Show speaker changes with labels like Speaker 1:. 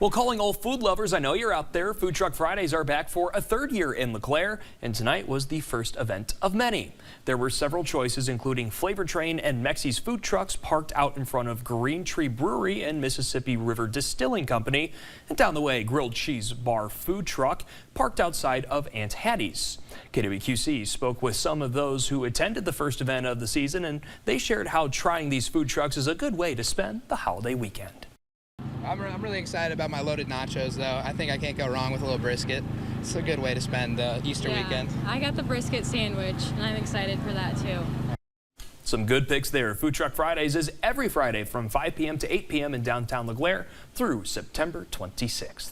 Speaker 1: Well, calling all food lovers, I know you're out there. Food Truck Fridays are back for a third year in LeClaire, and tonight was the first event of many. There were several choices, including Flavor Train and Mexie's food trucks parked out in front of Green Tree Brewery and Mississippi River Distilling Company, and down the way, Grilled Cheese Bar food truck parked outside of Aunt Hattie's. KWQC spoke with some of those who attended the first event of the season, and they shared how trying these food trucks is a good way to spend the holiday weekend.
Speaker 2: I'm really excited about my loaded nachos, though. I think I can't go wrong with a little brisket. It's a good way to spend the Easter weekend.
Speaker 3: I got the brisket sandwich, and I'm excited for that, too.
Speaker 1: Some good picks there. Food Truck Fridays is every Friday from 5 p.m. to 8 p.m. in downtown LeClaire through September 26th.